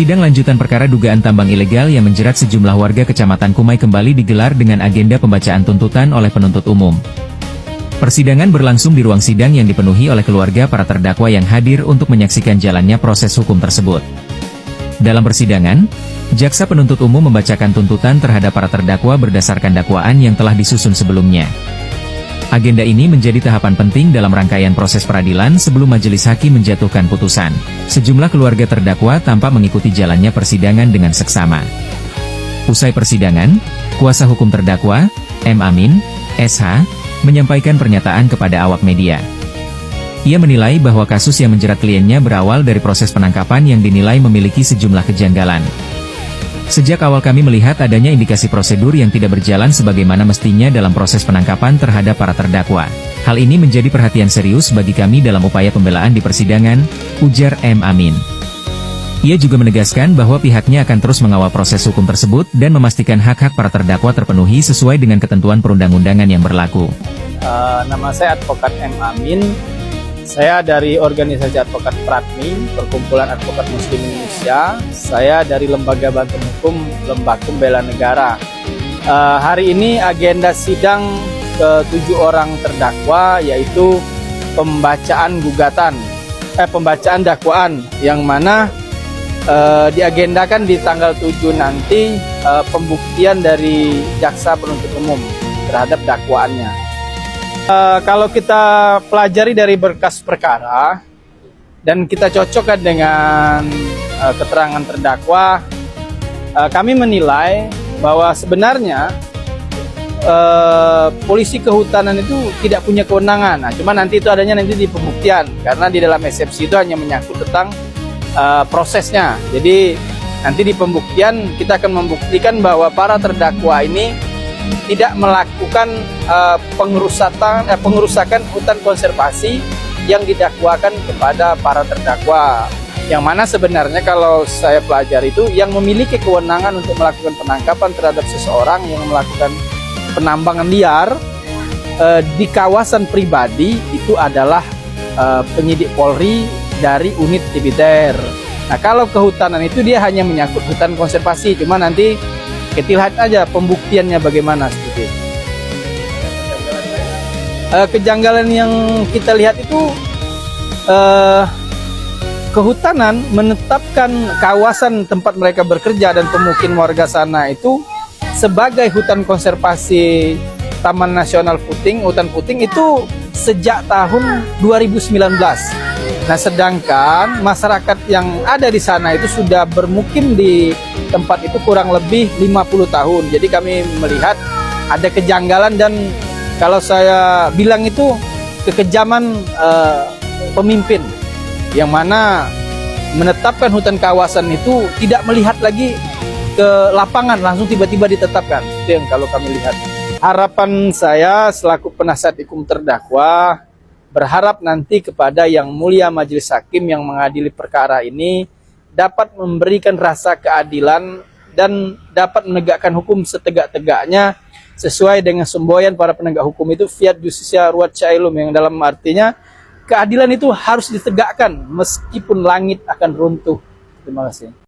Sidang lanjutan perkara dugaan tambang ilegal yang menjerat sejumlah warga Kecamatan Kumai kembali digelar dengan agenda pembacaan tuntutan oleh penuntut umum. Persidangan berlangsung di ruang sidang yang dipenuhi oleh keluarga para terdakwa yang hadir untuk menyaksikan jalannya proses hukum tersebut. Dalam persidangan, jaksa penuntut umum membacakan tuntutan terhadap para terdakwa berdasarkan dakwaan yang telah disusun sebelumnya. Agenda ini menjadi tahapan penting dalam rangkaian proses peradilan sebelum majelis hakim menjatuhkan putusan. Sejumlah keluarga terdakwa tampak mengikuti jalannya persidangan dengan seksama. Usai persidangan, kuasa hukum terdakwa, M. Amin, SH, menyampaikan pernyataan kepada awak media. Ia menilai bahwa kasus yang menjerat kliennya berawal dari proses penangkapan yang dinilai memiliki sejumlah kejanggalan. Sejak awal kami melihat adanya indikasi prosedur yang tidak berjalan sebagaimana mestinya dalam proses penangkapan terhadap para terdakwa. Hal ini menjadi perhatian serius bagi kami dalam upaya pembelaan di persidangan, ujar M. Amin. Ia juga menegaskan bahwa pihaknya akan terus mengawal proses hukum tersebut dan memastikan hak-hak para terdakwa terpenuhi sesuai dengan ketentuan perundang-undangan yang berlaku. Nama saya Advokat M. Amin. Saya dari organisasi Advokat Pratmi, Perkumpulan Advokat Muslim Indonesia. Saya dari Lembaga Bantuan Hukum Lembakum Bela Negara. Hari ini agenda sidang ke-7 orang terdakwa yaitu pembacaan dakwaan yang mana diagendakan di tanggal 7 nanti pembuktian dari jaksa penuntut umum terhadap dakwaannya. Kalau kita pelajari dari berkas perkara dan kita cocokkan dengan keterangan terdakwa, kami menilai bahwa sebenarnya polisi kehutanan itu tidak punya kewenangan. Nah, cuma nanti itu adanya nanti di pembuktian, karena di dalam eksepsi itu hanya menyangkut tentang prosesnya. Jadi nanti di pembuktian kita akan membuktikan bahwa para terdakwa ini tidak melakukan pengerusakan hutan konservasi yang didakwakan kepada para terdakwa. Yang mana sebenarnya kalau saya pelajari itu yang memiliki kewenangan untuk melakukan penangkapan terhadap seseorang yang melakukan penambangan liar di kawasan pribadi itu adalah penyidik Polri dari unit Tibiter. Nah, kalau kehutanan itu dia hanya menyangkut hutan konservasi, cuma nanti kita lihat aja pembuktiannya bagaimana seperti itu. Kejanggalan yang kita lihat itu kehutanan menetapkan kawasan tempat mereka bekerja dan pemukiman warga sana itu sebagai hutan konservasi Taman Nasional Puting, hutan Puting itu sejak tahun 2019. Nah, sedangkan masyarakat yang ada di sana itu sudah bermukim di tempat itu kurang lebih 50 tahun. Jadi kami melihat ada kejanggalan dan kalau saya bilang itu kekejaman pemimpin yang mana menetapkan hutan kawasan itu tidak melihat lagi ke lapangan, langsung tiba-tiba ditetapkan. Itu yang kalau kami lihat. Harapan saya selaku penasihat hukum terdakwa berharap nanti kepada Yang Mulia Majelis Hakim yang mengadili perkara ini dapat memberikan rasa keadilan dan dapat menegakkan hukum setegak-tegaknya sesuai dengan semboyan para penegak hukum itu fiat justitia ruat caelum, yang dalam artinya keadilan itu harus ditegakkan meskipun langit akan runtuh. Terima kasih.